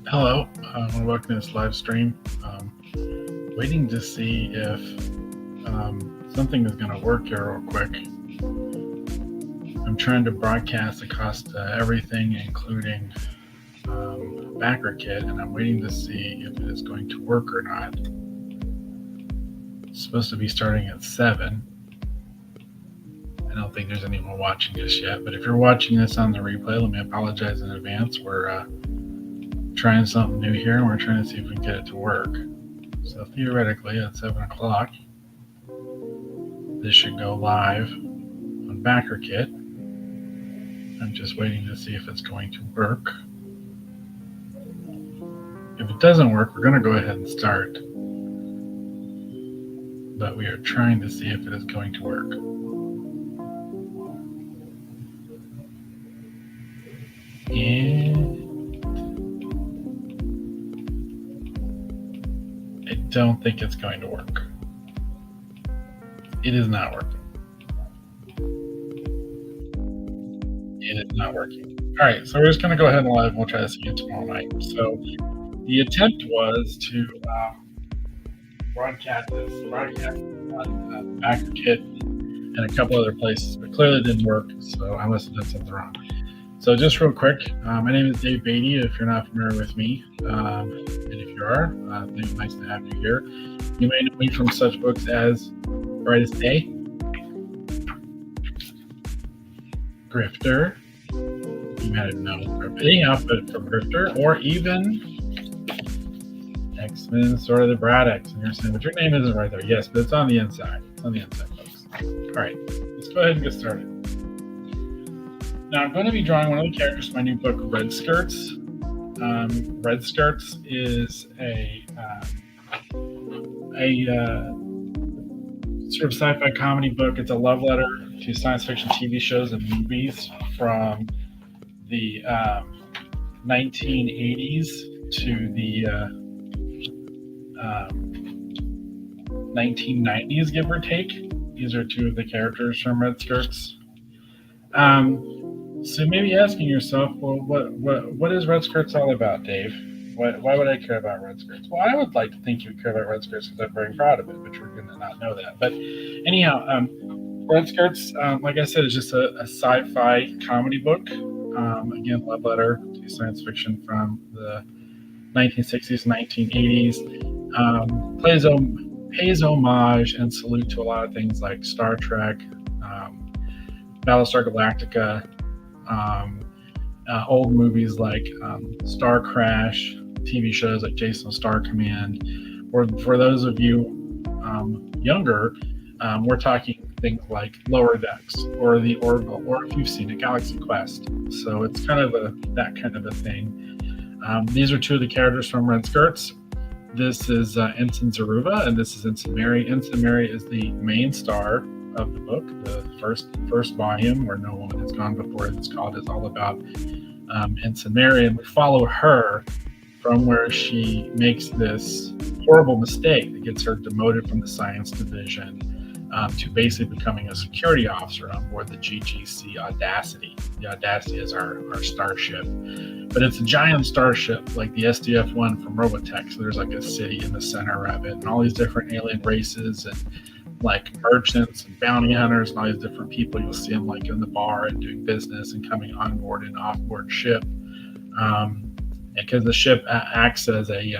Hello, welcome to this live stream. Waiting to see if something is going to work here real quick. I'm trying to broadcast across everything, including backer kit, and I'm waiting to see if it is going to work or not. It's supposed to be starting at 7. I don't think there's anyone watching this yet, but if you're watching this on the replay, let me apologize in advance. We're trying something new here, and we're trying to see if we can get it to work. So theoretically, at 7 o'clock, this should go live on BackerKit. I'm just waiting to see if it's going to work. If it doesn't work, we're going to go ahead and start. But we are trying to see if it is going to work. And I don't think it's going to work. It is not working. It is not working. All right, so we're just going to go ahead and live, and we'll try to see you tomorrow night. So the attempt was to broadcast on BackerKit and a couple other places, but clearly it didn't work, so I must have done something wrong. So just real quick, my name is Dave Beatty, if you're not familiar with me, and if you are, it's nice to have you here. You may know me from such books as Brightest Day, Grifter, you might have known anyhow, but from Grifter, or even X-Men, Sword of the Braddock. And you're saying, but your name isn't right there. Yes, but it's on the inside. It's on the inside, folks. All right, let's go ahead and get started. Now, I'm going to be drawing one of the characters from my new book, Red Skirts. Red Skirts is a sort of sci-fi comedy book. It's a love letter to science fiction TV shows and movies from the 1980s to the 1990s, give or take. These are two of the characters from Red Skirts. So maybe asking yourself, well, what is Red Skirts all about, Dave? Why would I care about Red Skirts? Well, I would like to think you would care about Red Skirts because I'm very proud of it, but you're going to not know that. But anyhow, Red Skirts, like I said, is just a sci-fi comedy book. Again, love letter to science fiction from the 1960s, 1980s. Pays homage and salute to a lot of things like Star Trek, Battlestar Galactica, old movies like Star Crash, TV shows like Jason Star Command. Or for those of you younger, we're talking things like Lower Decks or the Orville, or if you've seen it, Galaxy Quest. So it's kind of that kind of a thing. These are two of the characters from Red Skirts. This is Ensign Zaruva, and this is Ensign Mary. Ensign Mary is the main star of the book. The first volume, Where No Woman Has Gone Before, it's called, is all about Ensign Mary, and we follow her from where she makes this horrible mistake that gets her demoted from the science division to basically becoming a security officer on board the GGC Audacity. The Audacity is our starship, but it's a giant starship like the SDF-1 from Robotech. So there's like a city in the center of it, and all these different alien races and like merchants and bounty hunters and all these different people. You'll see them like in the bar and doing business and coming on board an off-board ship, because the ship acts as a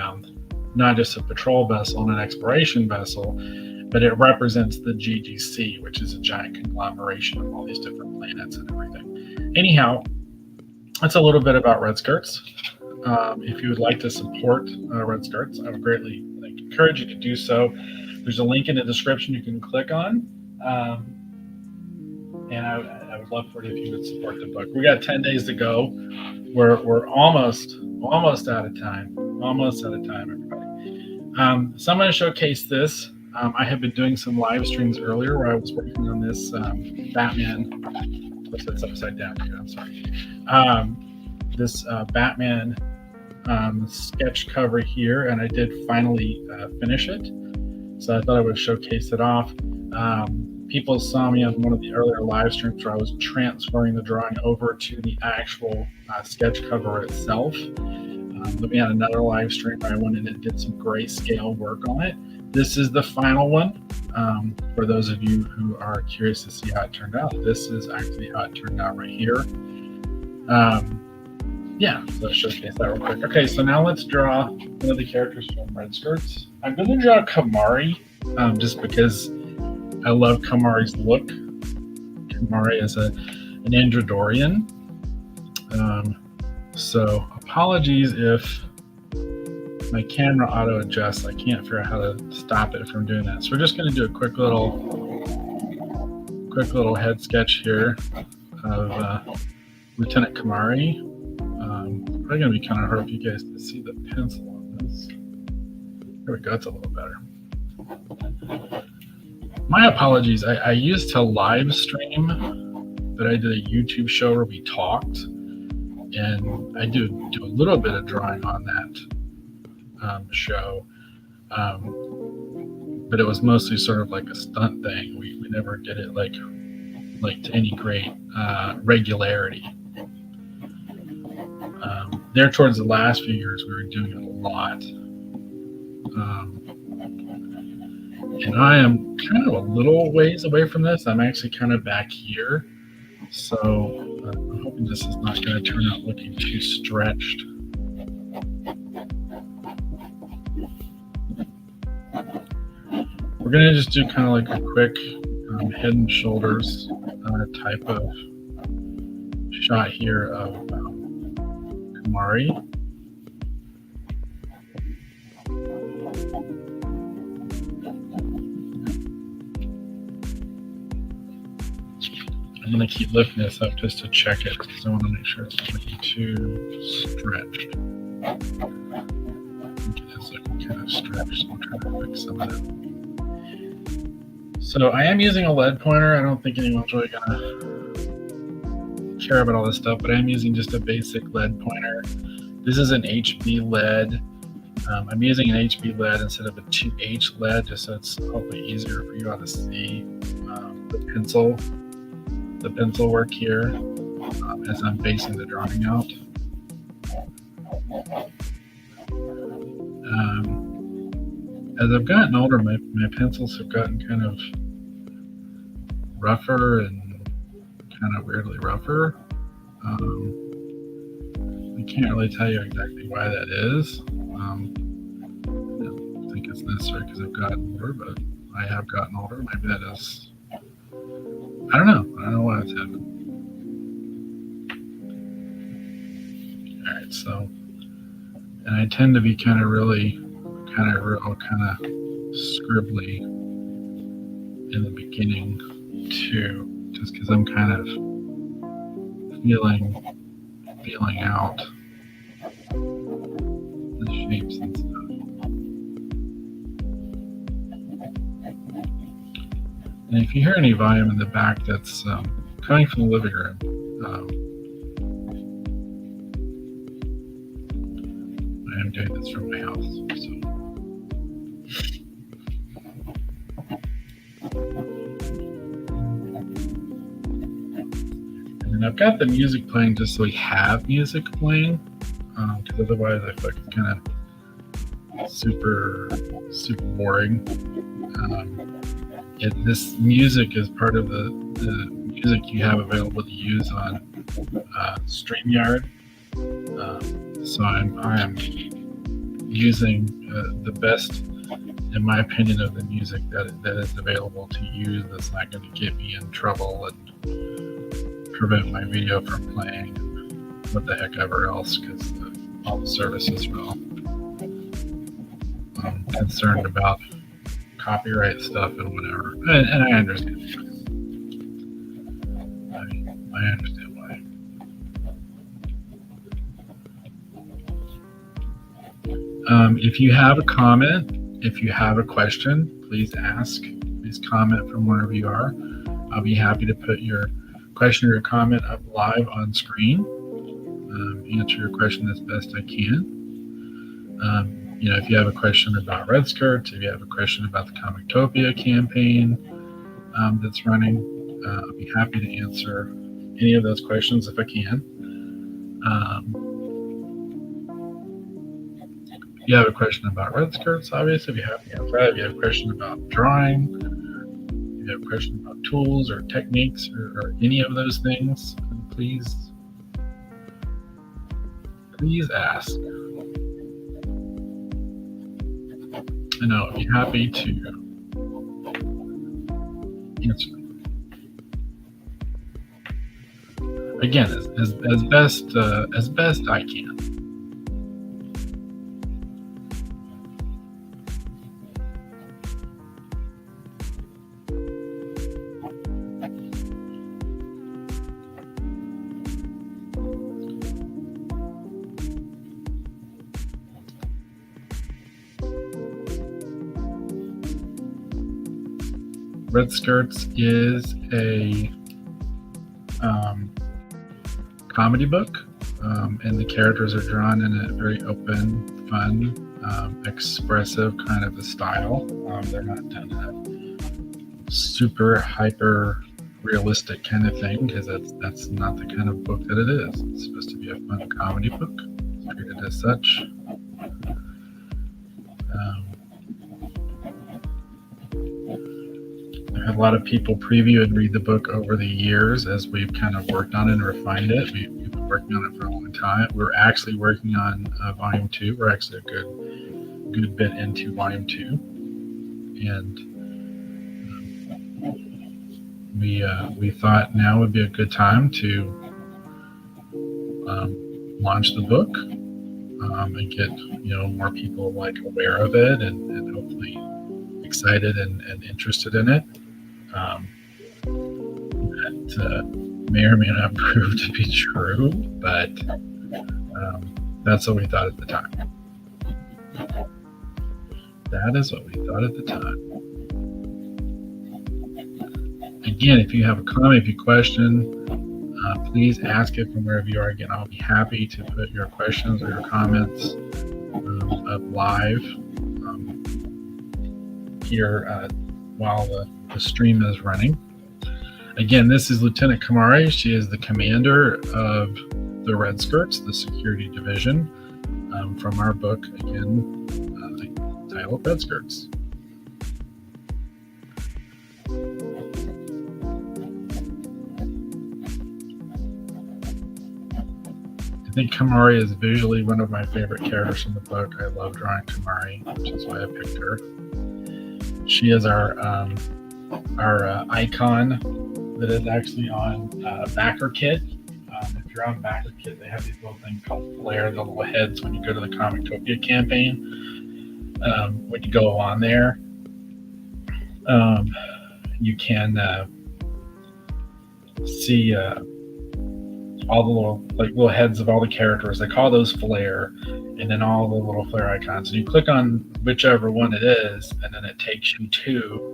not just a patrol vessel and an exploration vessel, but it represents the GGC, which is a giant conglomeration of all these different planets and everything. Anyhow, that's a little bit about Red Skirts. If you would like to support Red Skirts, I would greatly encourage you to do so. There's a link in the description you can click on, and I would love for it if you would support the book. We got 10 days to go. We're almost out of time. Almost out of time, everybody. So I'm going to showcase this. I have been doing some live streams earlier where I was working on this Batman. What's that's upside down here? I'm sorry. This Batman sketch cover here, and I did finally finish it. So I thought I would showcase it off. People saw me on one of the earlier live streams where I was transferring the drawing over to the actual sketch cover itself. Then we had another live stream where I went in and did some grayscale work on it. This is the final one. For those of you who are curious to see how it turned out, this is actually how it turned out right here. Yeah, so let's showcase that real quick. Okay, so now let's draw one of the characters from Red Skirts. I'm going to draw Kamari, just because I love Kamari's look. Kamari is an Androdorian. So apologies if my camera auto adjusts. I can't figure out how to stop it from doing that. So we're just going to do a quick little head sketch here of Lieutenant Kamari. Probably going to be kind of hard for you guys to see the pencil on this. There we go. It's a little better. My apologies. I used to live stream, but I did a YouTube show where we talked, and I do a little bit of drawing on that show, but it was mostly sort of like a stunt thing. We never did it like to any great regularity. There towards the last few years, we were doing it a lot. And I am kind of a little ways away from this. I'm actually kind of back here. So I'm hoping this is not going to turn out looking too stretched. We're going to just do kind of like a quick head and shoulders type of shot here of Kamari. I'm going to keep lifting this up just to check it because I want to make sure it's not looking too stretched. I think it is looking kind of stretched, so I'm trying to fix some of that. So I am using a lead pointer. I don't think anyone's really going to care about all this stuff, but I'm using just a basic lead pointer. This is an HB lead. I'm using an HB lead instead of a 2H lead, just so it's hopefully easier for you all to see the pencil work here as I'm basing the drawing out. As I've gotten older, my pencils have gotten kind of rougher and kind of weirdly rougher. I can't really tell you exactly why that is. I don't think it's necessary because I've gotten older, but I have gotten older. Maybe that is, I don't know why it's happened. All right, so, and I tend to be kind of scribbly in the beginning too, just because I'm kind of feeling out the shapes and stuff. And if you hear any volume in the back, that's coming from the living room. I am doing this from my house, so. And I've got the music playing just so we have music playing, because otherwise I feel like it's kind of super boring. This music is part of the music you have available to use on StreamYard. So I am using the best, in my opinion, of the music that is available to use. That's not going to get me in trouble and prevent my video from playing and what the heck ever else, because all the services are all concerned about copyright stuff and whatever. And I understand. I understand why. If you have a comment, if you have a question, please ask. Please comment from wherever you are. I'll be happy to put your question or your comment up live on screen. Answer your question as best I can. If you have a question about Red Skirts, if you have a question about the Comictopia campaign that's running, I'll be happy to answer any of those questions if I can. you have a question about red skirts, obviously, if you have, if you have a question about drawing, if you have a question about tools or techniques or any of those things, please ask. And I'll be happy to answer. Again, as best I can. Red Skirts is a comedy book, and the characters are drawn in a very open, fun, expressive kind of a style. They're not done in a super hyper realistic kind of thing, because that's not the kind of book that it is. It's supposed to be a fun comedy book. It's treated as such. I've had a lot of people preview and read the book over the years as we've kind of worked on it and refined it. We've been working on it for a long time. We're actually working on volume 2. We're actually a good bit into volume 2, and we thought now would be a good time to launch the book, and get more people aware of it, and hopefully excited and interested in it. That may or may not prove to be true, but that's what we thought at the time. That is what we thought at the time. Again, if you have a comment, if you question, please ask it from wherever you are. Again, I'll be happy to put your questions or your comments up live here while the stream is running. Again, this is Lieutenant Kamari. She is the commander of the Red Skirts, the security division, from our book, again, titled Red Skirts. I think Kamari is visually one of my favorite characters from the book. I love drawing Kamari, which is why I picked her. She is our icon that is actually on backer kit. If you're on backer kit, they have these little things called flare, the little heads when you go to the Comictopia campaign. When you go on there, you can see all the little heads of all the characters. They call those flare, and then all the little flare icons. And you click on whichever one it is, and then it takes you to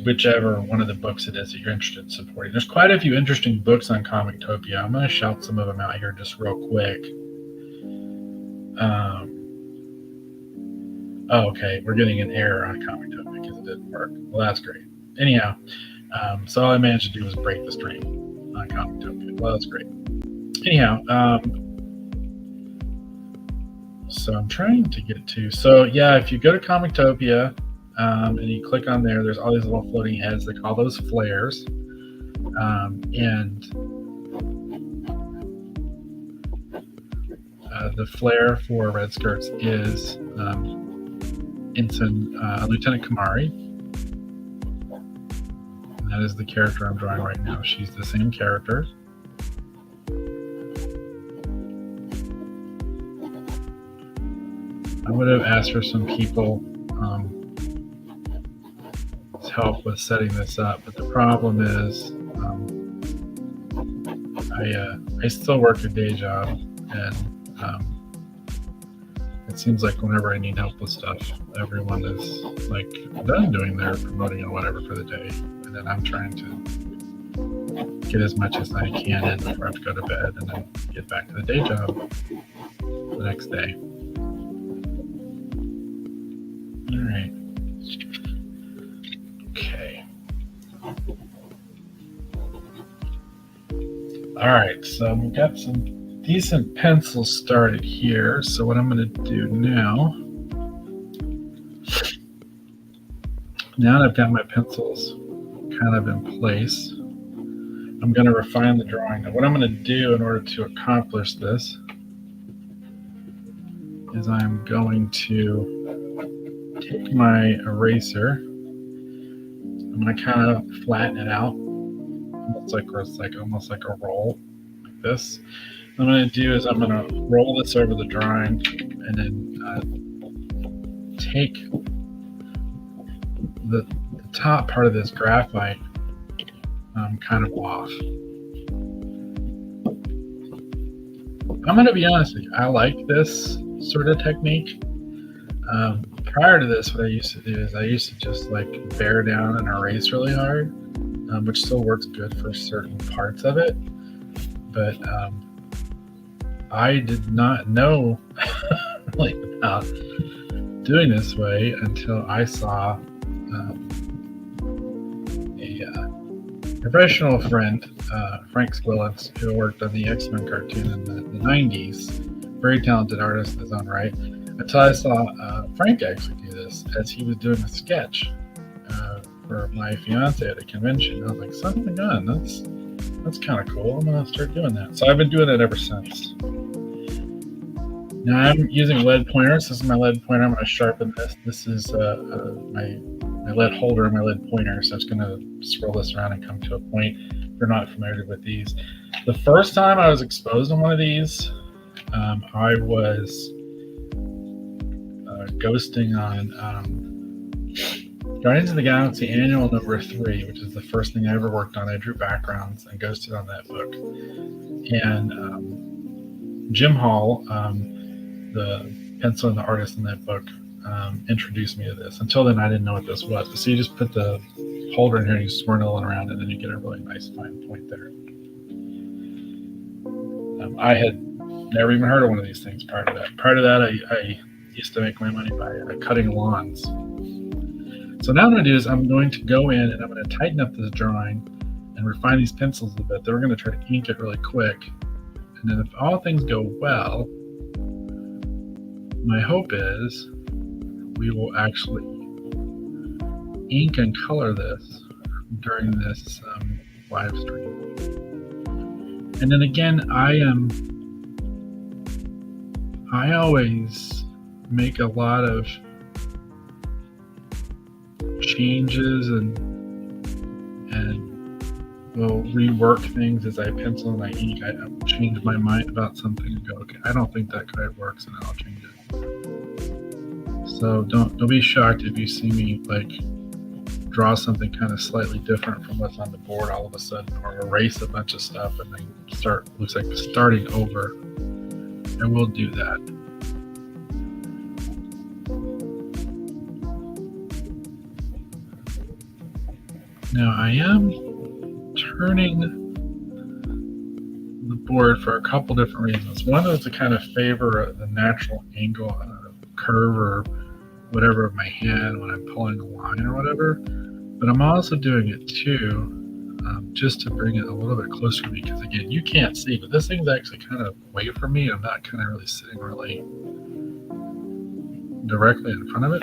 whichever one of the books it is that you're interested in supporting. There's quite a few interesting books on Comictopia. I'm going to shout some of them out here just real quick. Okay, we're getting an error on Comictopia because it didn't work. Well, that's great. Anyhow, so all I managed to do was break the stream on Comictopia. Well, that's great. Anyhow, so I'm trying to get to. So yeah, if you go to Comictopia and you click on there, there's all these little floating heads. They call those flares, and the flare for Red Skirts is Ensign Lieutenant Kamari. And that is the character I'm drawing right now. She's the same character. I would have asked for some people help with setting this up, but the problem is I still work a day job, and it seems like whenever I need help with stuff, everyone is done doing their promoting or whatever for the day, and then I'm trying to get as much as I can in before I have to go to bed, and then get back to the day job the next day. All right. Okay. All right. So we've got some decent pencil started here. So what I'm going to do now that I've got my pencils kind of in place, I'm going to refine the drawing. Now, what I'm going to do in order to accomplish this is I'm going to take my eraser. I'm going to kind of flatten it out, almost like a roll, like this. What I'm going to do is I'm going to roll this over the drawing and then take the top part of this graphite kind of off. I'm going to be honest with you, I like this sort of technique. Prior to this, what I used to do is I used to just like bear down and erase really hard, which still works good for certain parts of it. But I did not know really about doing this way until I saw a professional friend, Frank Squillets, who worked on the X-Men cartoon in the 90s. Very talented artist in his own right. Until I saw Frank actually do this as he was doing a sketch for my fiance at a convention. I was like, son of a gun, that's kind of cool. I'm going to start doing that. So I've been doing it ever since. Now I'm using lead pointers. This is my lead pointer. I'm going to sharpen this. This is my lead holder and my lead pointer. So I'm just going to swirl this around and come to a point. If you're not familiar with these, the first time I was exposed to one of these, I was ghosting on Guardians of the Galaxy Annual Number 3, which is the first thing I ever worked on. I drew backgrounds and ghosted on that book. And Jim Hall, the pencil and the artist in that book, introduced me to this. Until then, I didn't know what this was. So you just put the holder in here, and you swirl it around, and then you get a really nice fine point there. I had never even heard of one of these things prior to that. Prior to that, I used to make my money by cutting lawns. So now what I'm going to do is I'm going to go in and I'm going to tighten up this drawing and refine these pencils a bit. Then we're going to try to ink it really quick. And then if all things go well, my hope is we will actually ink and color this during this live stream. And then again, I always make a lot of changes and will rework things as I pencil and I ink. I change my mind about something and go, okay, I don't think that quite works, and I'll change it. So don't be shocked if you see me like draw something kind of slightly different from what's on the board all of a sudden, or erase a bunch of stuff and then looks like starting over. And we'll do that. Now I am turning the board for a couple different reasons. One is to kind of favor the natural angle, curve, or whatever of my hand when I'm pulling a line or whatever. But I'm also doing it too, just to bring it a little bit closer to me, because again, you can't see, but this thing's actually kind of away from me. I'm not kind of really sitting really directly in front of it.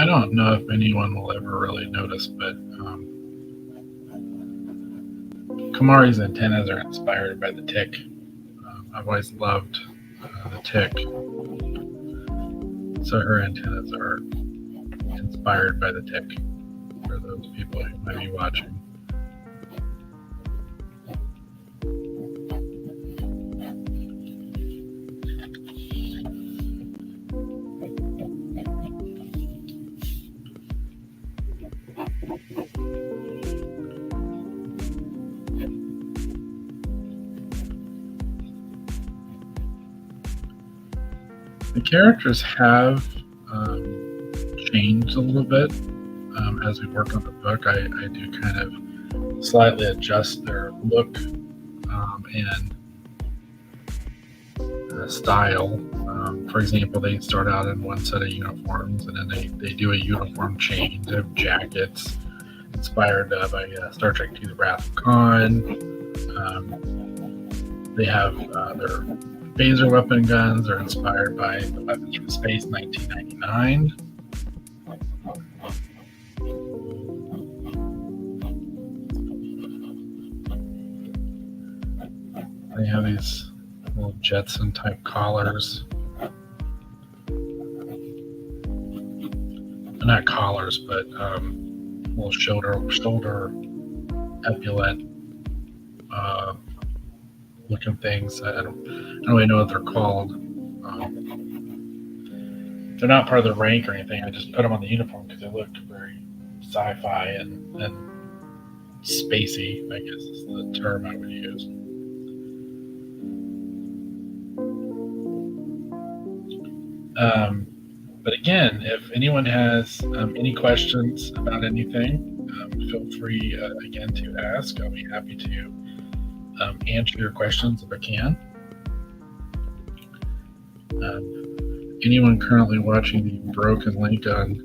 I don't know if anyone will ever really notice, but Kamari's antennas are inspired by the tick. I've always loved the tick, so her antennas are inspired by the tick for those people who might be watching. The characters have changed a little bit as we work on the book. I do kind of slightly adjust their look and style. For example, they start out in one set of uniforms, and then they do a uniform change. They have jackets inspired by Star Trek II: The Wrath of Khan. They have their phaser weapon guns are inspired by the Weapons from Space 1999. They have these little Jetson type collars. Not collars, but little shoulder epaulette looking things. I don't really know what they're called. They're not part of the rank or anything. I just put them on the uniform because they look very sci-fi and spacey, I guess is the term I would use. But again, if anyone has any questions about anything, feel free again to ask. I'll be happy to answer your questions if I can. Anyone currently watching the broken link on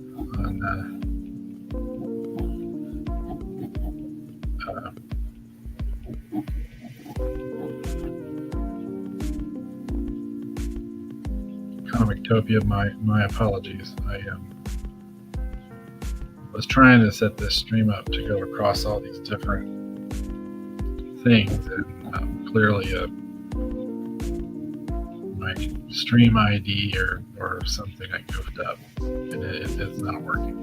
Comictopia, my apologies. I was trying to set this stream up to go across all these different things, and clearly my stream ID or something I goofed up, and it is not working.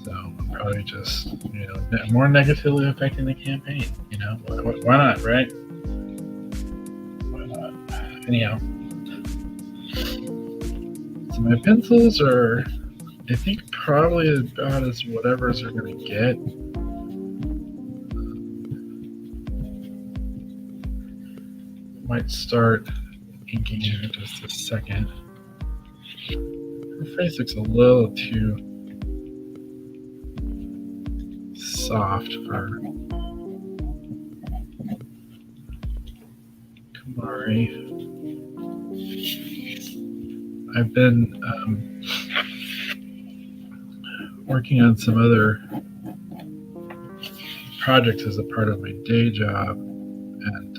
So I'm probably just more negatively affecting the campaign. Why not, right? Anyhow, so my pencils are, I think, probably about as whatever's are going to get. Might start inking in just a second. Her face looks a little too soft for Kamari. I've been working on some other projects as a part of my day job, and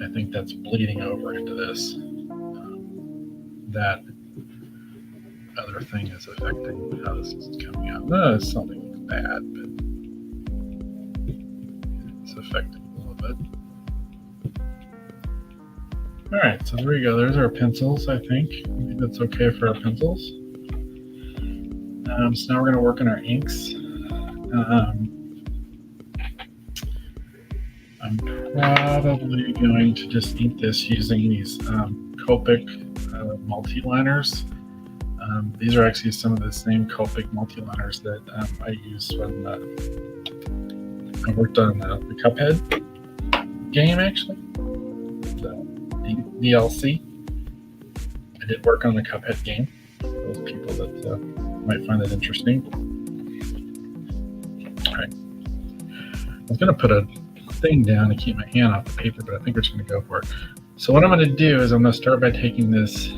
I think that's bleeding over into this. That other thing is affecting how this is coming out. No, it's something bad, but it's affecting a little bit. All right, so there we go. There's our pencils, I think. I think that's okay for our pencils. So now we're going to work on our inks. I'm probably going to just ink this using these Copic multi-liners. These are actually some of the same Copic multi-liners that I used when I worked on the Cuphead game, actually. DLC. I did work on the Cuphead game. For those people that might find it interesting. All right. I was going to put a thing down to keep my hand off the paper, but I think we're just going to go for it. So what I'm going to do is I'm going to start by taking this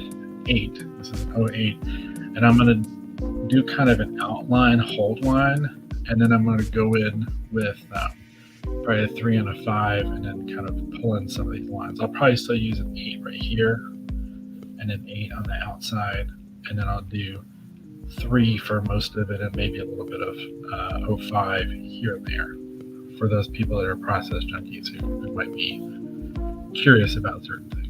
8. This is an 08, and I'm going to do kind of an outline hold line, and then I'm going to go in with probably a 3 and a 5, and then kind of pull in some of these lines. I'll probably still use an 8 right here, and then 8 on the outside, and then I'll do 3 for most of it, and maybe a little bit of 05 here and there for those people that are process junkies who might be curious about certain things.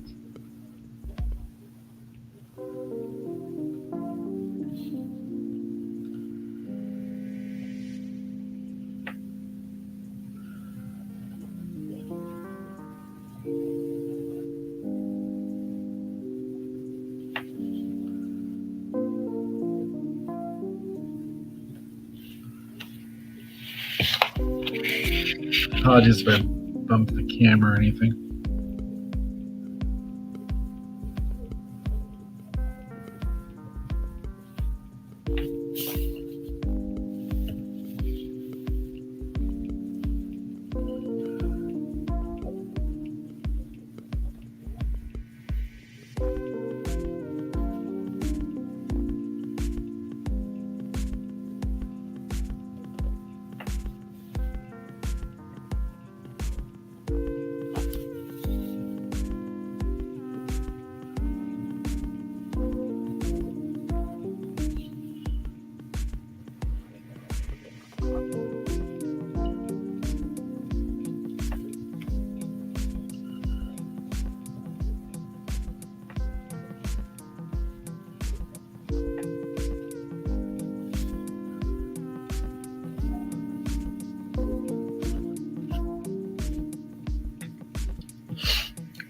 Apologies if I bumped the camera or anything.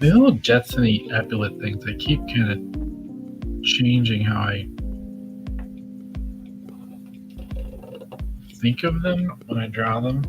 The little Jetsony epaulette things, they keep kind of changing how I think of them when I draw them.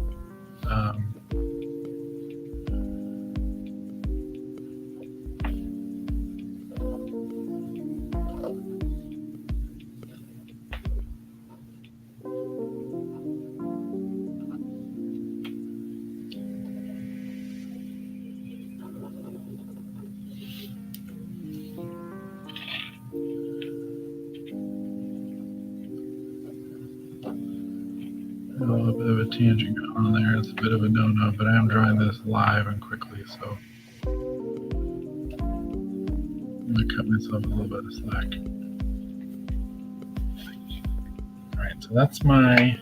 A little bit of a tangent going on there. It's a bit of a no-no, but I am drawing this live and quickly, so I'm going to cut myself a little bit of slack. All right, so that's my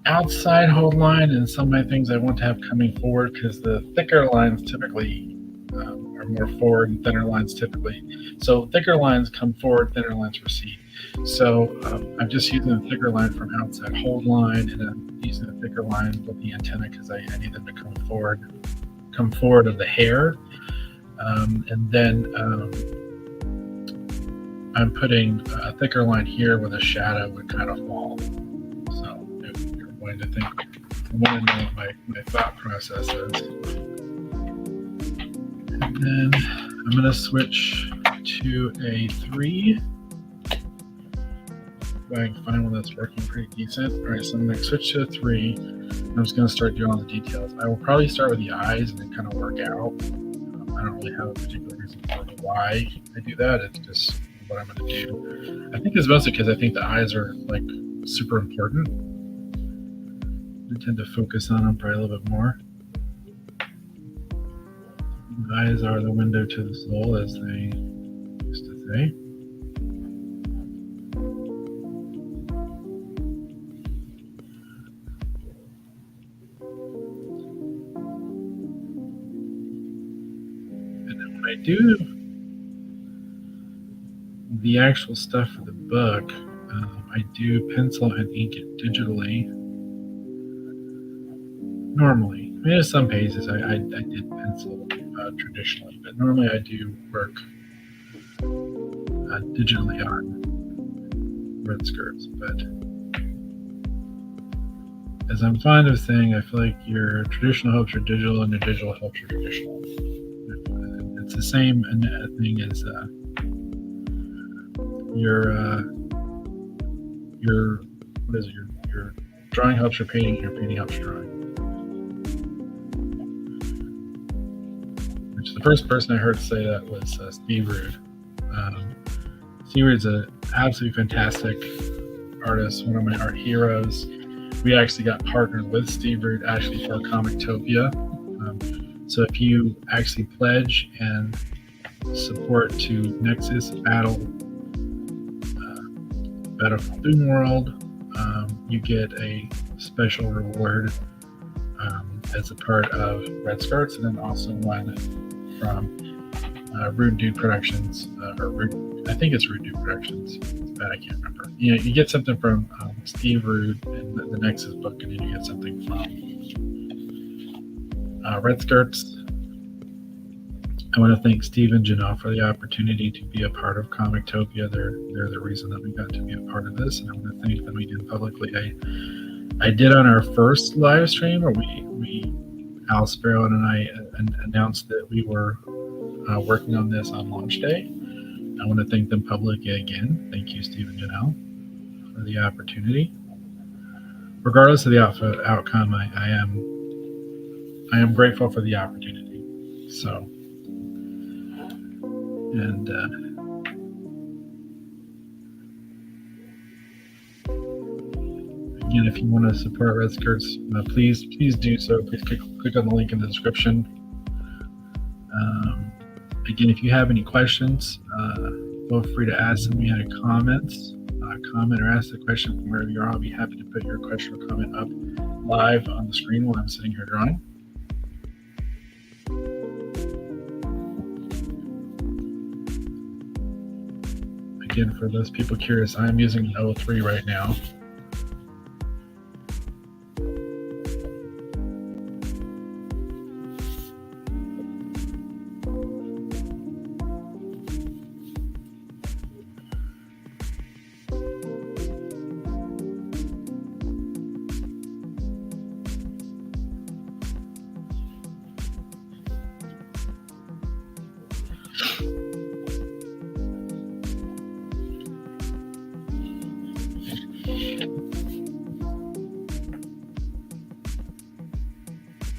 outside hold line, and some of my things I want to have coming forward, because the thicker lines typically are more forward, and thinner lines typically. So thicker lines come forward, thinner lines recede. So I'm just using the thicker line from outside hold line, and I'm using the thicker line with the antenna because I need them to come forward of the hair. And then I'm putting a thicker line here where the shadow would kind of fall. So if you're going to think, I want to know what my thought process is. And then I'm going to switch to a 3. If I can find one that's working pretty decent. All right, so I'm going to switch to a 3. I'm just going to start doing all the details. I will probably start with the eyes and then kind of work out. I don't really have a particular reason for why I do that. It's just what I'm going to do. I think it's mostly because I think the eyes are like super important. I tend to focus on them probably a little bit more. The eyes are the window to the soul, as they used to say. I do the actual stuff for the book. I do pencil and ink it digitally. Normally, I mean, there's some pages I did pencil traditionally, but normally I do work digitally on red skirts. But as I'm fond of saying, I feel like your traditional helps your digital, and your digital helps your traditional. It's the same thing as your what is it? Your drawing helps your painting, and your painting helps your drawing. Which the first person I heard say that was Steve Rude. Steve Rude's an absolutely fantastic artist, one of my art heroes. We actually got partnered with Steve Rude actually for Comictopia. So if you actually pledge and support to Nexus Battlefield Doom World, you get a special reward as a part of Red Skirts, and then also one from Rude Dude Productions, I think it's Rude Dude Productions. I can't remember. You get something from Steve Rude in the Nexus book, and then you get something from Red Skirts. I want to thank Steve and Janelle for the opportunity to be a part of Comictopia. They're the reason that we got to be a part of this, and I want to thank them again publicly. I did on our first live stream, where we Al Sparrow and I announced that we were working on this on launch day. I want to thank them publicly again. Thank you, Steve and Janelle, for the opportunity. Regardless of the outcome, I am grateful for the opportunity. So, and again, if you want to support Red Skirts, please do so. Please click on the link in the description. Again, if you have any questions, feel free to ask them in the comments. Comment or ask the question from wherever you are. I'll be happy to put your question or comment up live on the screen while I'm sitting here drawing. Again, for those people curious, I'm using an O3 right now.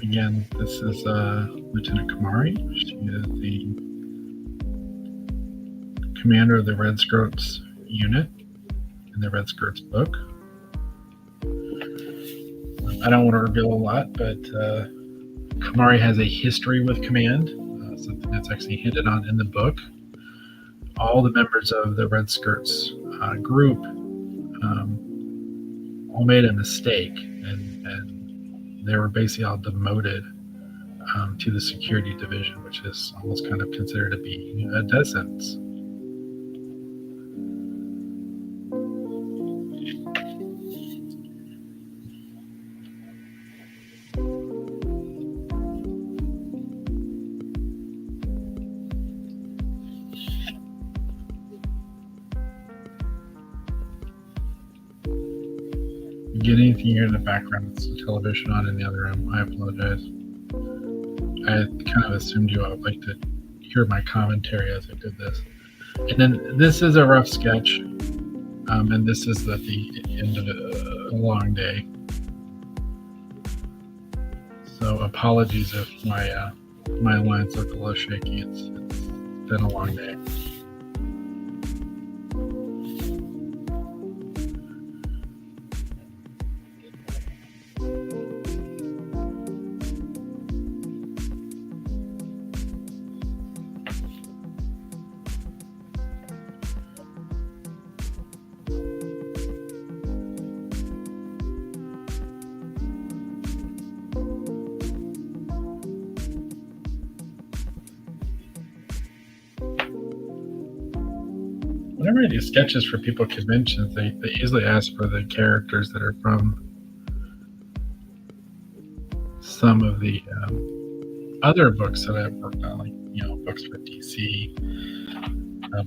Again, this is Lieutenant Kamari. She is the commander of the Red Skirts unit in the Red Skirts book. I don't want to reveal a lot, but Kamari has a history with command, something that's actually hinted on in the book. All the members of the Red Skirts group all made a mistake, and they were basically all demoted to the security division, which is almost kind of considered to be a death sentence. Get anything you hear in the background, it's the television on in the other room. I apologize. I kind of assumed you all would like to hear my commentary as I did this. And then this is a rough sketch, and this is at the end of a long day. So apologies if my lines look a little shaky. It's been a long day. Whenever I do sketches for people at conventions, they usually ask for the characters that are from some of the other books that I've worked on, like books for DC.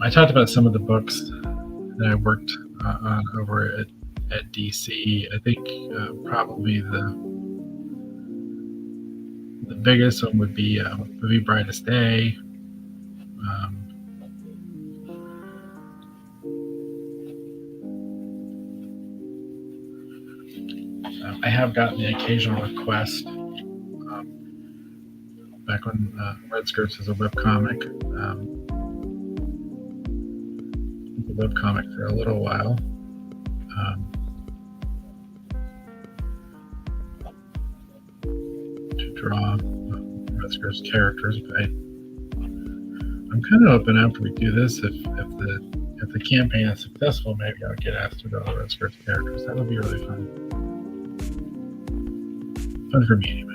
I talked about some of the books that I worked on over at DC. I think probably the biggest one would be Brightest Day. I have gotten the occasional request back when Red Skirts is a webcomic. The webcomic for a little while. To draw Red Skirts characters, but I'm kind of hoping after we do this, if the campaign is successful, maybe I'll get asked to draw the Red Skirts characters. That would be really fun. Fun for me anyway.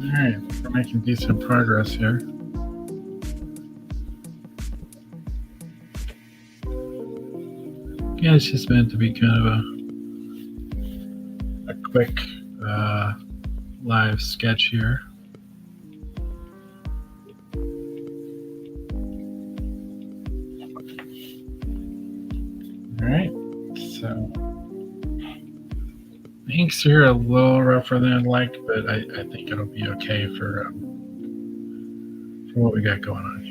Alright, we're making decent progress here. Yeah, it's just meant to be kind of a quick live sketch here. Alright, so the inks here are a little rougher than I'd like, but I think it'll be okay for what we got going on here.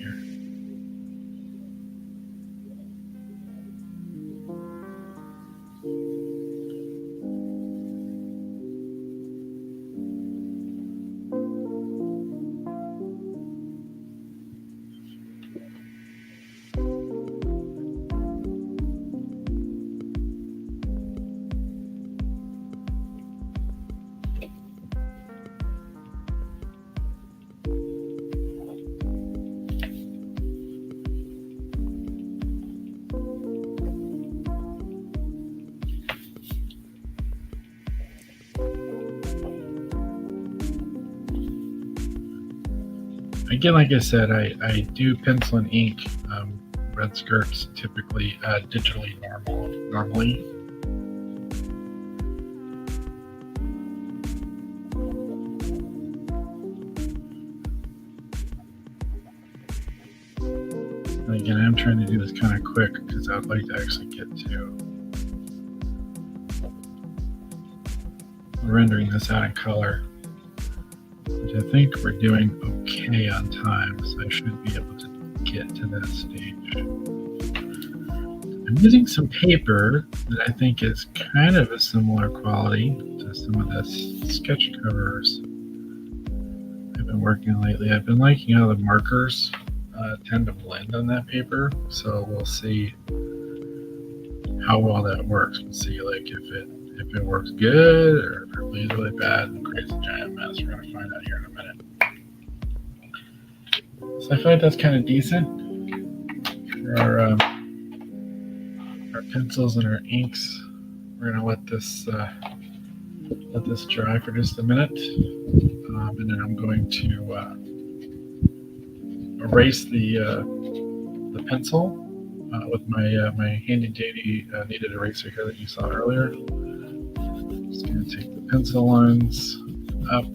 Again, like I said, I do pencil and ink Red Skirts typically digitally normally. And again, I'm trying to do this kind of quick because I'd like to actually get to rendering this out in color, which I think we're doing okay on time, so I should be able to get to that stage. I'm using some paper that I think is kind of a similar quality to some of the sketch covers I've been working on lately. I've been liking how the markers tend to blend on that paper, so we'll see how well that works. We'll see like if it works good or if it bleeds really bad and creates a giant mess. We're gonna find out here in a minute. So I feel like that's kind of decent for our pencils and our inks. We're gonna let this dry for just a minute, and then I'm going to erase the pencil with my handy dandy kneaded eraser here that you saw earlier. Just gonna take the pencil lines up.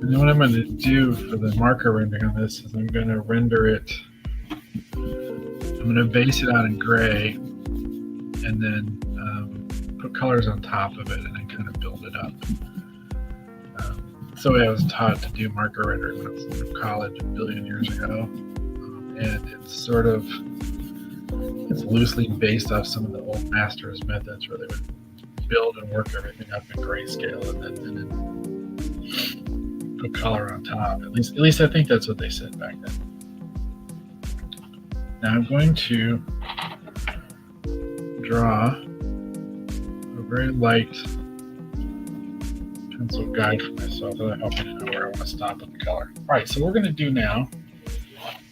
And then what I'm going to do for the marker rendering on this is I'm going to render it, I'm going to base it out in gray and then put colors on top of it and then kind of build it up. So I was taught to do marker rendering when I was in college a billion years ago. And it's loosely based off some of the old masters methods where they would build and work everything up in grayscale and then put color on top. At least I think that's what they said back then. Now I'm going to draw a very light pencil guide for myself that helps me know where I want to stop with the color. All right, so what we're going to do now,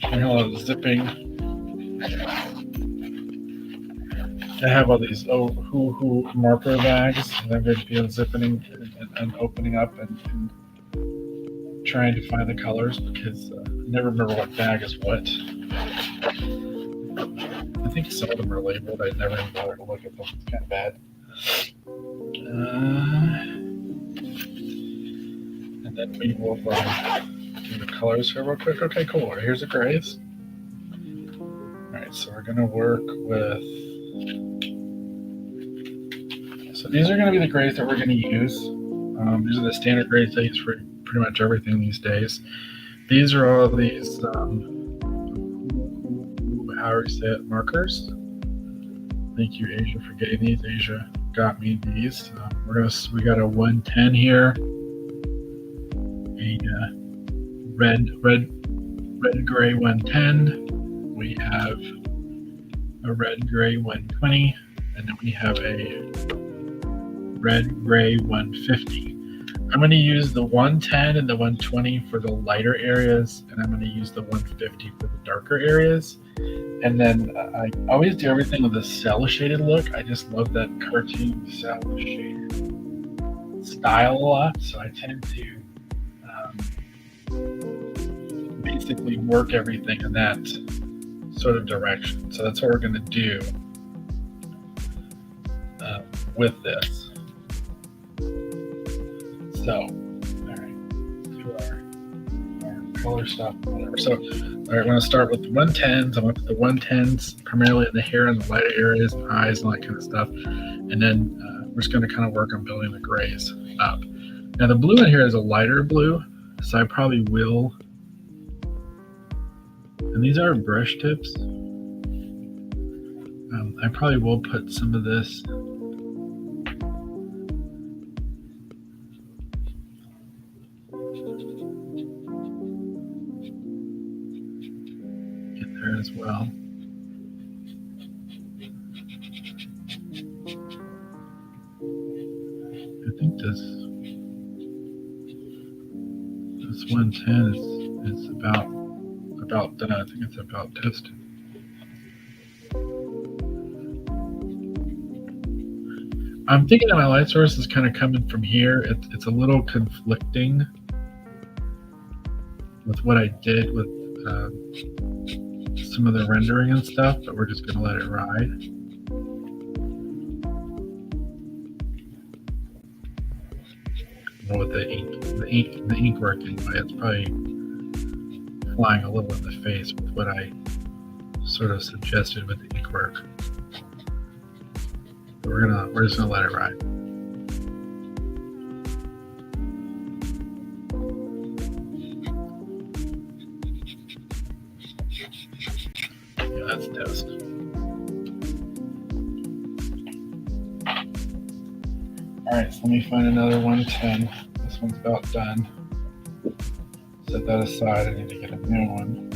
I'm going to zipping. I have all these hoo marker bags, and I'm going to be unzipping and opening up and trying to find the colors because I never remember what bag is what. I think some of them are labeled. I never even bothered to look at them. It's kind of bad. And then we will do the colors here real quick. Okay, cool. Here's the grays. All right, right, so we're going to work with. So these are going to be the grades that we're going to use. These are the standard grades I use for pretty much everything these days. These are all these, how do you say it, markers. Thank you, Asia, for getting these. Asia got me these. We got a 110 here, a red gray 110. We have a red gray 120, and then we have a red gray 150. I'm going to use the 110 and the 120 for the lighter areas, and I'm going to use the 150 for the darker areas. And then I always do everything with a cell shaded look. I just love that cartoon cell shaded style a lot, so I tend to basically work everything in that sort of direction. So that's what we're going to do with this. So, all right, do our color stuff, whatever. So, all right, we're going to start with the 110s. I'm going to put the 110s primarily in the hair and the lighter areas and eyes and all that kind of stuff. And then we're just going to kind of work on building the grays up. Now, the blue in here is a lighter blue, so I probably will. And these are brush tips. I probably will put some of this in there as well. I think this 110 is about done. I think it's about tested. I'm thinking that my light source is kind of coming from here. It's a little conflicting with what I did with some of the rendering and stuff, but we're just going to let it ride. With the ink work anyway, it's probably flying a little in the face with what I sort of suggested with the ink work. But we're just gonna let it ride. Yeah, that's a test. All right, so let me find another 110. This one's about done. Set that aside. I need to get a new one.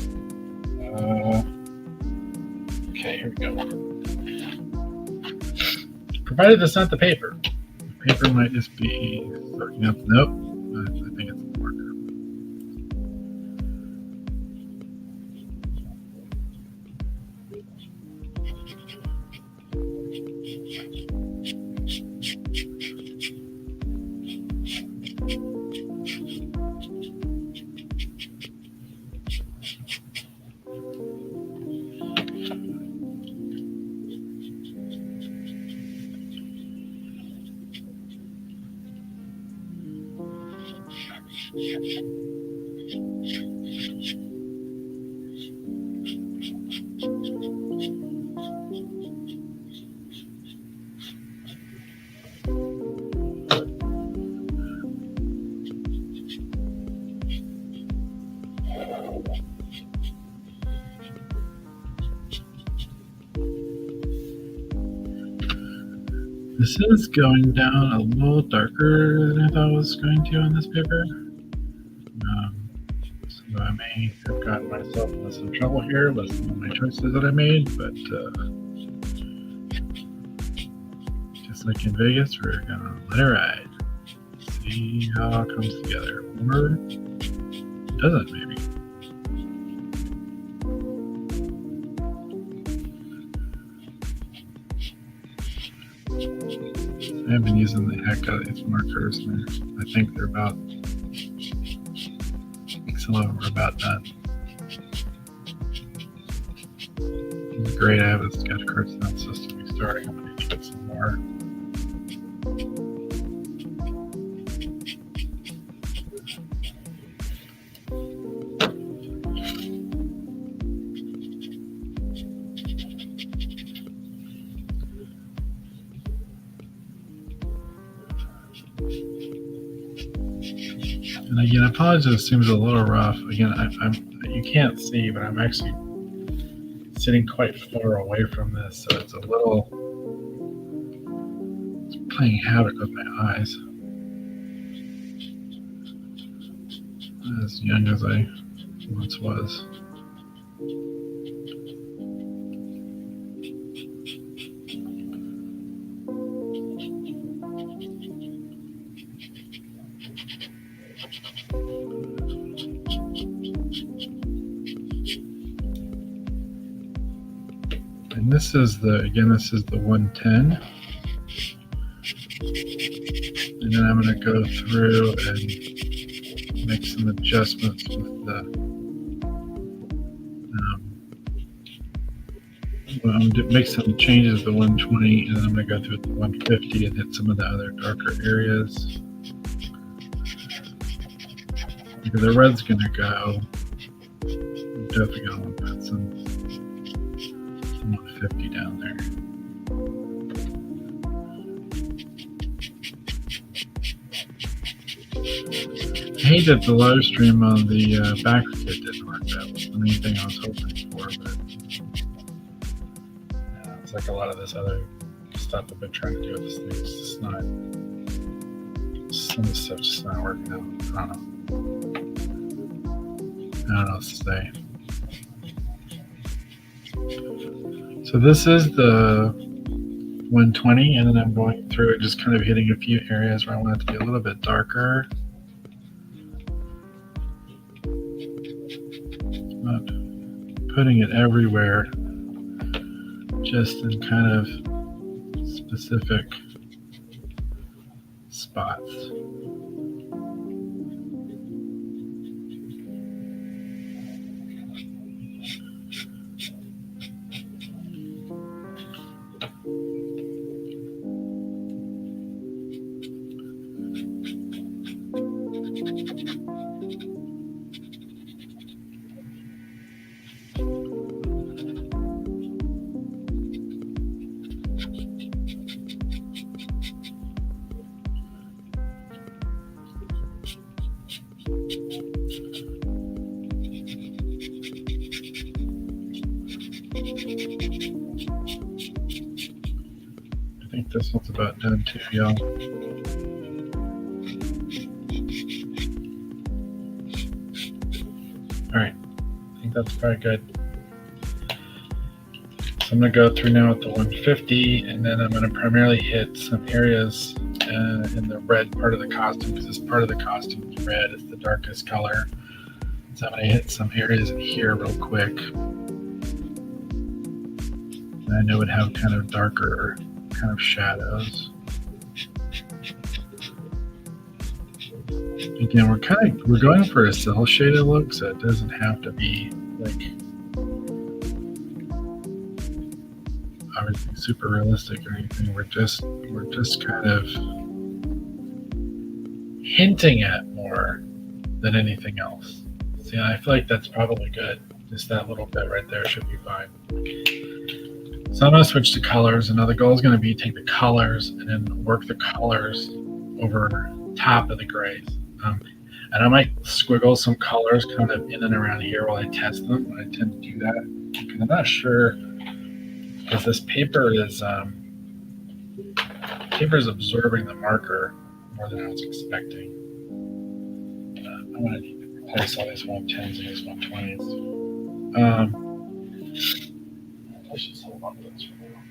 Okay, here we go. Provided it's not the paper. The paper might just be soaking up. Nope. I think it's the marker. This is going down a little darker than I thought it was going to on this paper. So I may have gotten myself into some trouble here with some of my choices that I made, but just like in Vegas, we're gonna let it ride. See how it comes together. Or it doesn't, maybe. I've been using the heck out of these markers, and I think they're about, some of them are about done. It's great. I have a sketch card sound system restarting. I'm going to get some more. And again, I apologize if it seems a little rough. Again, you can't see, but I'm actually sitting quite far away from this, so it's playing havoc with my eyes. As young as I once was. And this is the 110. And then I'm going to go through and make some adjustments with the make some changes to the 120, and then I'm going to go through the 150 and hit some of the other darker areas. Because the red's going to go. I'm definitely going to put some 150 down there. I hate that the live stream on the back kit didn't work. That was the main thing I was hoping for, but it's like a lot of this other stuff I've been trying to do with this thing. It's just not. Some of the stuff's just not working out. I don't know what to say. So this is the 120, and then I'm going through it, just kind of hitting a few areas where I want it to be a little bit darker. Not putting it everywhere, just in kind of specific spots. I think this one's about done too, y'all. All right, I think that's probably good. So I'm going to go through now with the 150, and then I'm going to primarily hit some areas in the red part of the costume, because this part of the costume is red. It's the darkest color. So I'm going to hit some areas in here real quick. And I know it would have kind of darker kind of shadows. Again, we're going for a cell shaded look, so it doesn't have to be like obviously super realistic or anything. We're just kind of hinting at more than anything else. See, I feel like that's probably good. Just that little bit right there should be fine. So I'm going to switch to colors, and now the goal is going to be take the colors and then work the colors over top of the grays. And I might squiggle some colors kind of in and around here while I test them. I tend to do that because I'm not sure, because this paper is absorbing the marker more than I was expecting. I'm going to replace all these 110s and these 120s. Let's just hold on to this for now.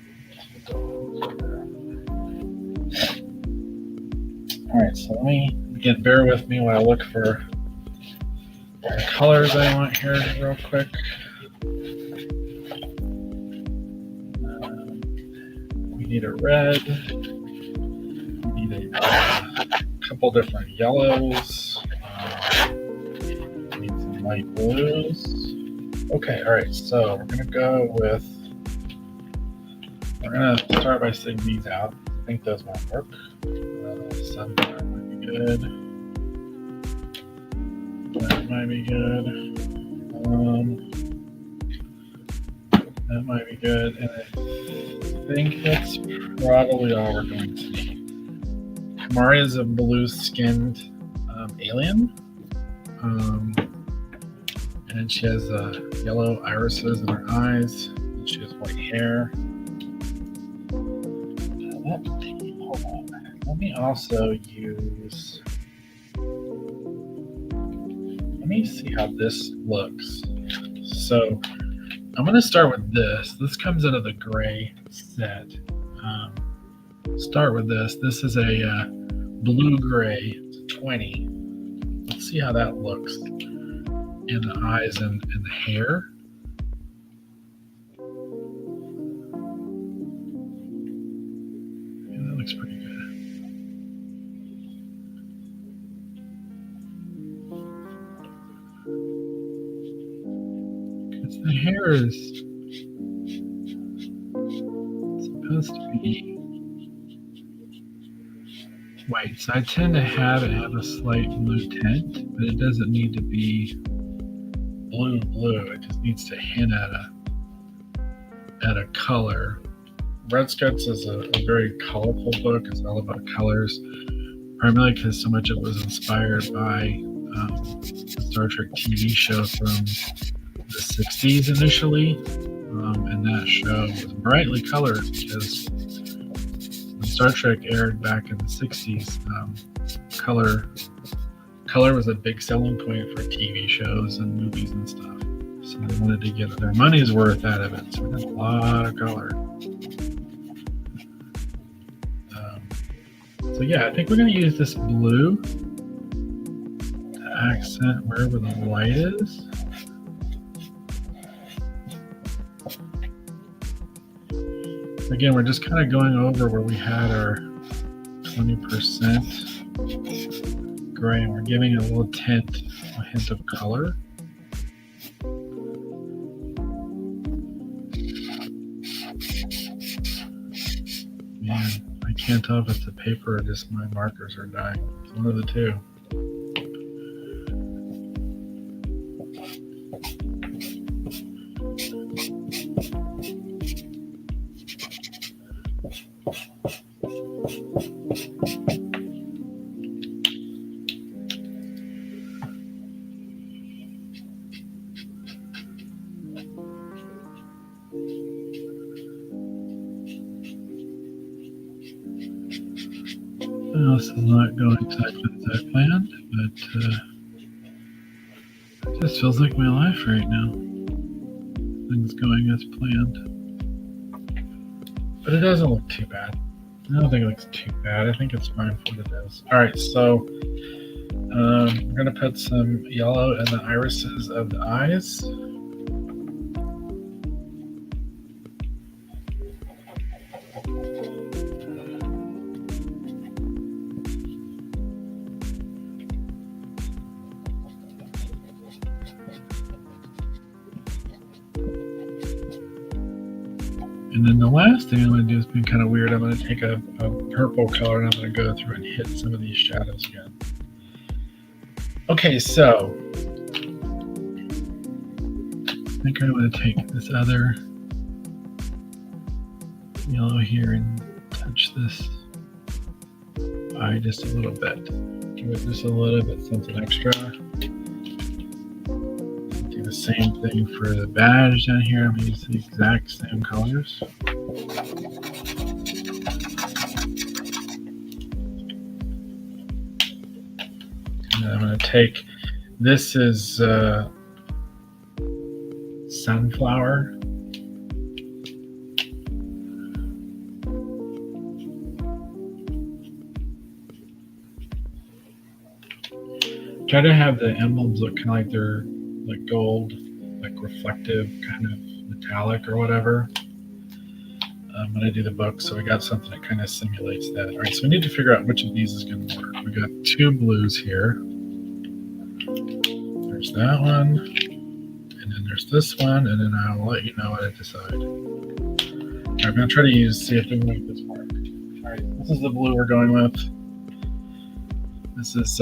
All right, so let me, again, bear with me while I look for the colors I want here real quick. We need a red. We need a couple different yellows. We need some light blues. Okay, all right, so we're gonna go with, we're gonna start by sitting these out. I think those might work. Sunflower might be good. That might be good. That might be good. And I think that's probably all we're going to need. Maria's a blue-skinned alien. And then she has yellow irises in her eyes. And she has white hair. Hold on. Let me also use. Let me see how this looks. So I'm going to start with this. This comes out of the gray set. Start with this. This is a blue-gray 20. Let's see how that looks in the eyes and the hair. Yeah, that looks pretty good. Because the hair is supposed to be white, so I tend to have it have a slight blue tint, but it doesn't need to be blue. It just needs to hint at a color. Red Skuts is a very colorful book. It's all about colors, primarily because so much of it was inspired by the Star Trek TV show from the 60s initially, and that show was brightly colored because when Star Trek aired back in the 60s, color was a big selling point for TV shows and movies and stuff. So they wanted to get their money's worth out of it. So there's a lot of color. So yeah, I think we're going to use this blue to accent wherever the white is. Again, we're just kind of going over where we had our 20% gray, and we're giving it a little tint, a hint of color. Man, I can't tell if it's the paper or just my markers are dying. It's one of the two. Well, this is not going exactly as I planned, but it just feels like my life right now. Things going as planned. But it doesn't look too bad. I don't think it looks too bad. I think it's fine for what it is. All right, so we're going to put some yellow in the irises of the eyes. And then the last thing I'm going to do is be kind of weird. I'm going to take a purple color and I'm going to go through and hit some of these shadows again. Okay, so I think I'm going to take this other yellow here and touch this eye just a little bit. Give it just a little bit something extra. Do the same thing for the badge down here. I'm going to use the exact same colors. And I'm going to take, this is sunflower. Try to have the emblems look kind of like they're like gold, like reflective, kind of metallic or whatever. When I do the book, so we got something that kind of simulates that. All right, so we need to figure out which of these is going to work. We got two blues here. There's that one, and then there's this one, and then I'll let you know what I decide. Okay, I'm going to try to see if we can make this work. All right, this is the blue we're going with. This is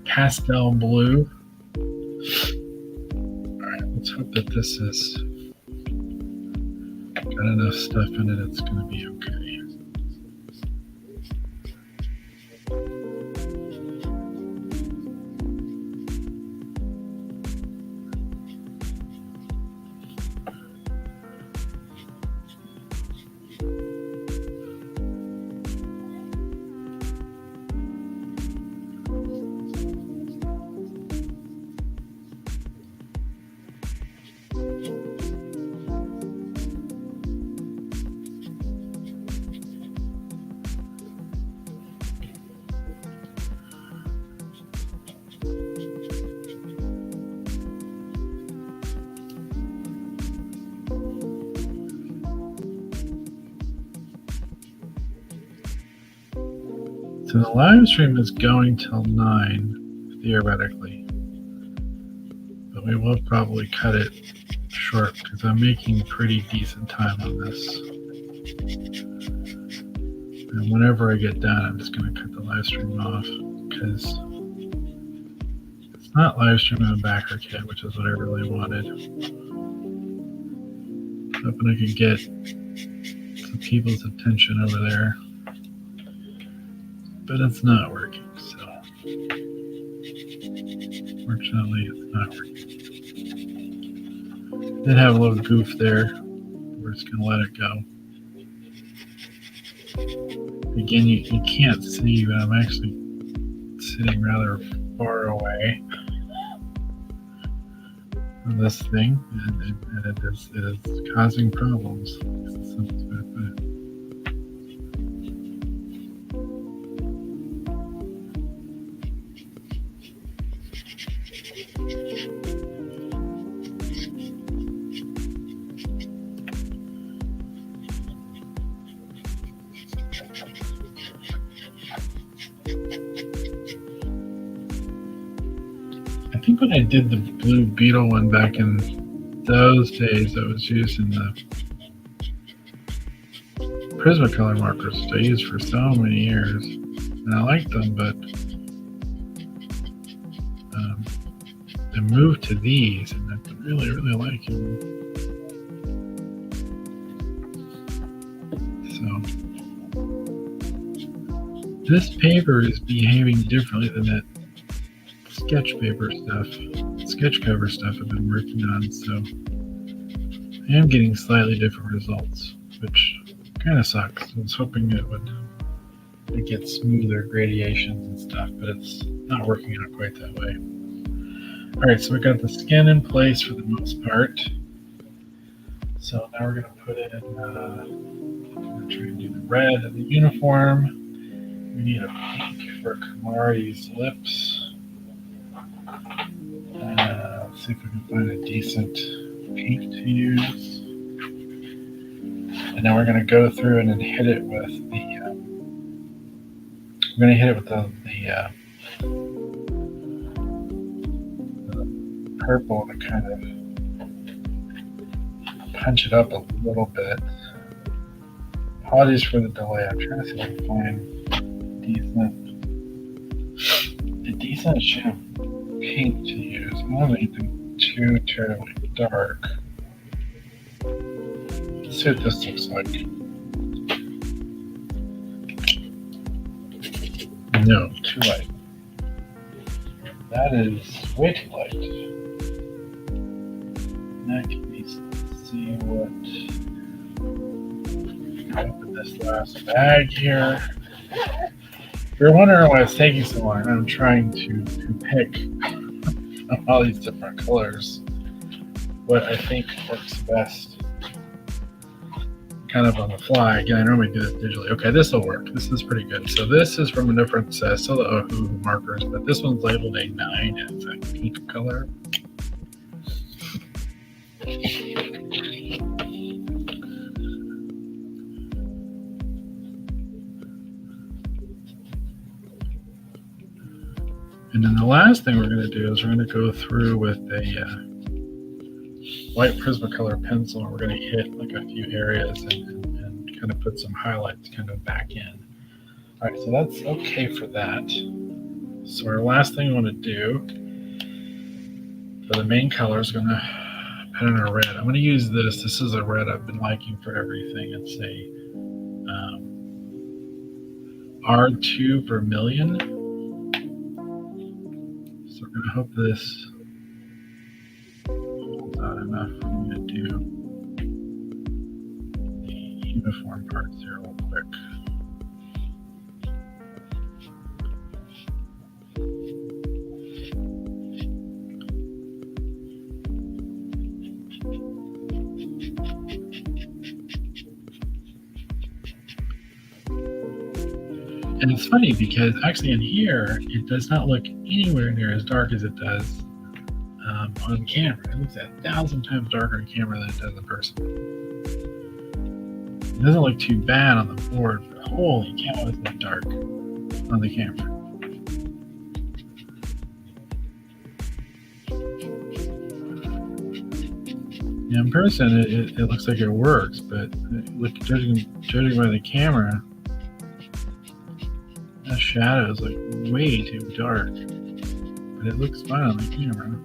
pastel blue. All right, let's hope that this is got enough stuff in it, it's going to be okay. So the live stream is going till 9, theoretically. But we will probably cut it short because I'm making pretty decent time on this. And whenever I get done, I'm just going to cut the live stream off because it's not live streaming a backer kit, which is what I really wanted. Hoping I could get some people's attention over there. But it's not working, so fortunately it's not working. Did have a little goof there. We're just gonna let it go. Again, you can't see, but I'm actually sitting rather far away from this thing, and it is causing problems. I think when I did the Blue Beetle one back in those days, I was using the Prismacolor markers that I used for so many years, and I liked them, but I moved to these, and I've been really, really liking them. So this paper is behaving differently than that sketch paper stuff, sketch cover stuff I've been working on, so I am getting slightly different results, which kind of sucks. I was hoping it would get smoother gradations and stuff, but it's not working out quite that way. All right, so we got the skin in place for the most part. So now we're going to put in, I'm going to try and do the red of the uniform. We need a pink for Kamari's lips. Let's see if we can find a decent pink to use. And now we're going to go through and then hit it with the. We're going to hit it with the purple to kind of punch it up a little bit. Apologies for the delay. I'm trying to see if I can find a decent shade of pink to use. I don't want anything too terribly dark. Let's see what this looks like. No, too light. That is way too light. That can be, let's see what. Open this last bag here. If you're wondering why it's taking so long, I'm trying to pick all these different colors what I think works best kind of on the fly. Again, I normally do this digitally. Okay, this will work. This is pretty good. So this is from a different still the Ohu markers, but this one's labeled A9 and it's a pink color. And then the last thing we're going to do is we're going to go through with a white Prismacolor pencil, and we're going to hit like a few areas and kind of put some highlights kind of back in. All right, so that's okay for that. So our last thing we want to do for the main color is going to put in our red. I'm going to use this. This is a red I've been liking for everything. It's a R2 Vermilion. So we're going to hope this holds out enough. I'm going to do the uniform parts here real quick. And it's funny because actually in here, it does not look anywhere near as dark as it does on camera. It looks 1,000 times darker on camera than it does in person. It doesn't look too bad on the board, but holy cow, isn't it dark? on the camera. In person, it looks like it works, but judging by the camera, that shadow is like way too dark. But it looks fine on the camera.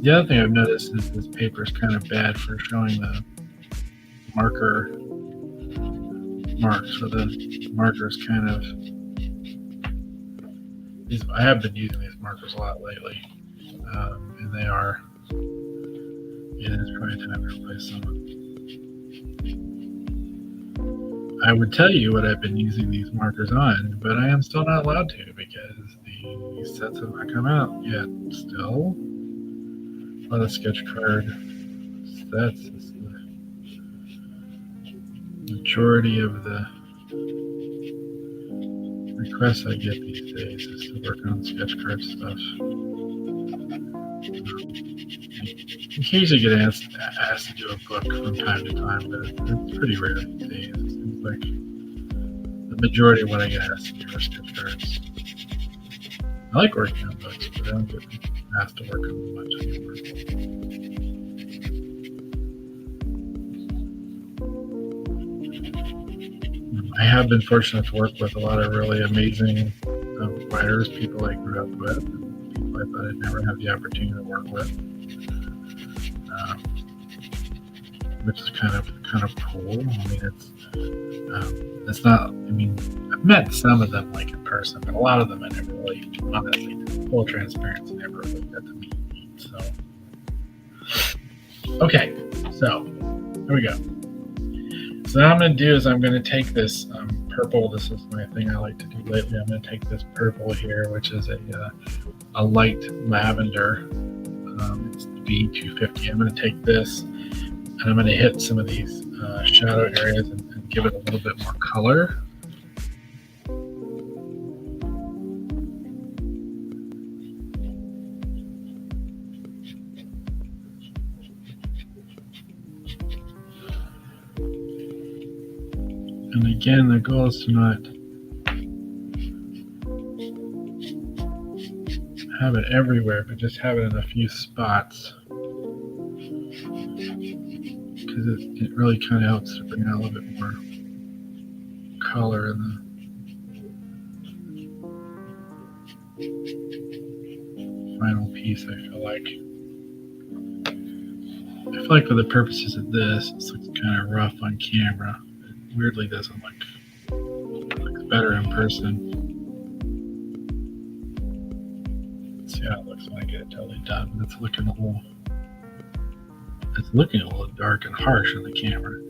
The other thing I've noticed is this paper is kind of bad for showing the marker marks. So the markers kind of. I have been using these markers a lot lately, and they are. It is probably time to replace some. I would tell you what I've been using these markers on, but I am still not allowed to because the sets have not come out yet. Still, a lot of sketch card sets is the majority of the requests I get these days is to work on sketch card stuff. Occasionally get asked to do a book from time to time, but it's pretty rare these days. It seems like the majority of what I get asked to do are sketch cards. I like working on books, but I don't get asked to work on them much anymore. I have been fortunate to work with a lot of really amazing writers, people I grew up with, and people I thought I'd never have the opportunity to work with. Which is kind of cool. I mean, it's not. I mean, I've met some of them like in person, but a lot of them I never really, honestly, full transparency, never really got to meet. So, okay, so here we go. So what I'm going to do is I'm going to take this purple. This is my thing I like to do lately. I'm going to take this purple here, which is a light lavender. It's B250. I'm going to take this. And I'm going to hit some of these shadow areas and give it a little bit more color. And again, the goal is to not have it everywhere, but just have it in a few spots. Because it really kind of helps to bring out a little bit more color in the final piece. I feel like for the purposes of this, this looks kind of rough on camera. It weirdly doesn't look better in person. Let's see how it looks when I get it totally done. But it's looking a little dark and harsh on the camera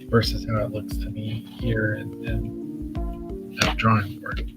versus how it looks to me here in that drawing board.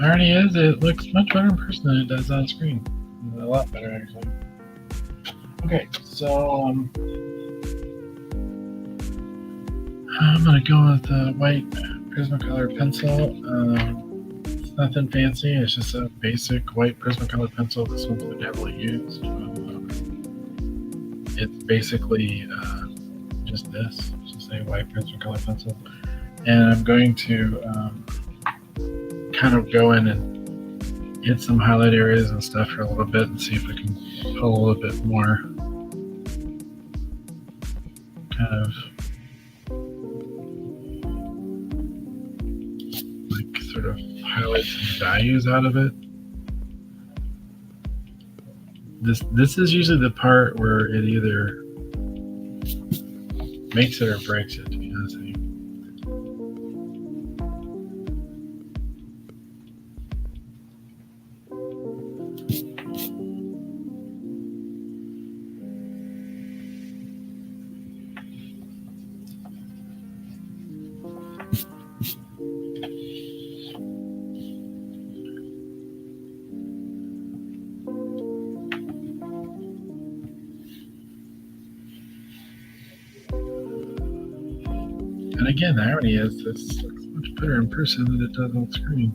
irony is, it looks much better in person than it does on screen. A lot better, actually. Okay, so I'm gonna go with the white Prismacolor pencil. It's nothing fancy. It's just a basic white Prismacolor pencil. This one's been heavily used. It's basically just this. It's just a white Prismacolor pencil, and I'm going to kind of go in and hit some highlight areas and stuff for a little bit, and see if I can pull a little bit more kind of like sort of highlights and values out of it. This is usually the part where it either makes it or breaks it, to be honest with you. And again, the irony is this looks much better in person than it does on screen.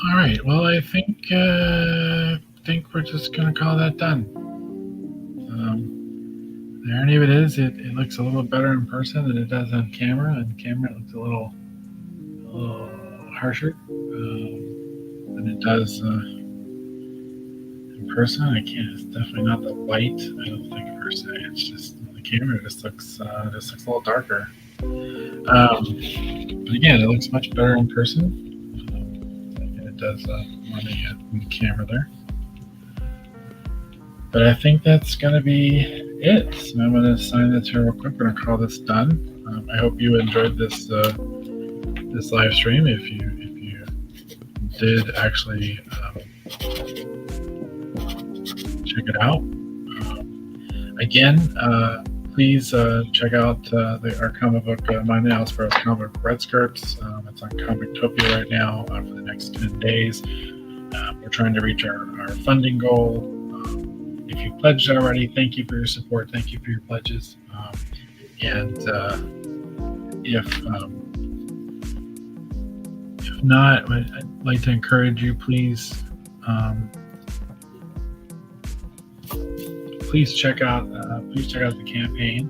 All right. Well, I think we're just gonna call that done. The irony of it is, it looks a little better in person than it does on camera. On camera, it looks a little harsher than it does in person. I can't. It's definitely not the white. I don't think per se. It's just on the camera. It just looks a little darker. But again, it looks much better in person. It does on the camera there. But I think that's going to be it. So I'm going to sign this here real quick. We're going to call this done. I hope you enjoyed this this live stream. If you did actually check it out, again, please check out our comic book, Mine Now, for comic book Red Skirts. It's on Comictopia right now for the next 10 days. We're trying to reach our funding goal. If you pledged already, thank you for your support. Thank you for your pledges. And if not, I'd like to encourage you, please check out the campaign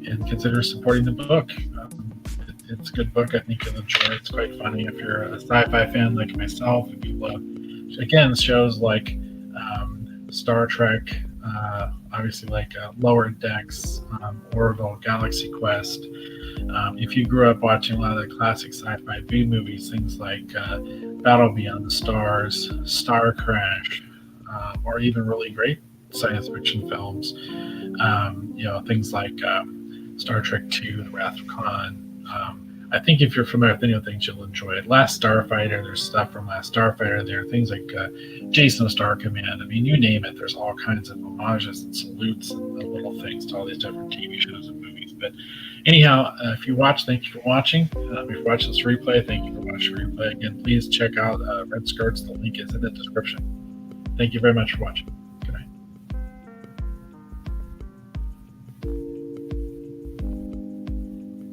and consider supporting the book. It's a good book. I think you'll enjoy it. It's quite funny. If you're a sci-fi fan like myself, if you love, again, shows like Star Trek, obviously like Lower Decks, Orville, Galaxy Quest. If you grew up watching a lot of the classic sci-fi B movies, things like Battle Beyond the Stars, Star Crash, or even really great science fiction films, things like Star Trek II, The Wrath of Khan. I think if you're familiar with any of the things, you'll enjoy it. Last Starfighter, there's stuff from Last Starfighter there, things like Jason Star Command. I mean, you name it, there's all kinds of homages and salutes and little things to all these different TV shows and movies. But anyhow, if you watch, thank you for watching. If you watch this replay, thank you for watching the replay. Again, please check out Red Skirts. The link is in the description. Thank you very much for watching.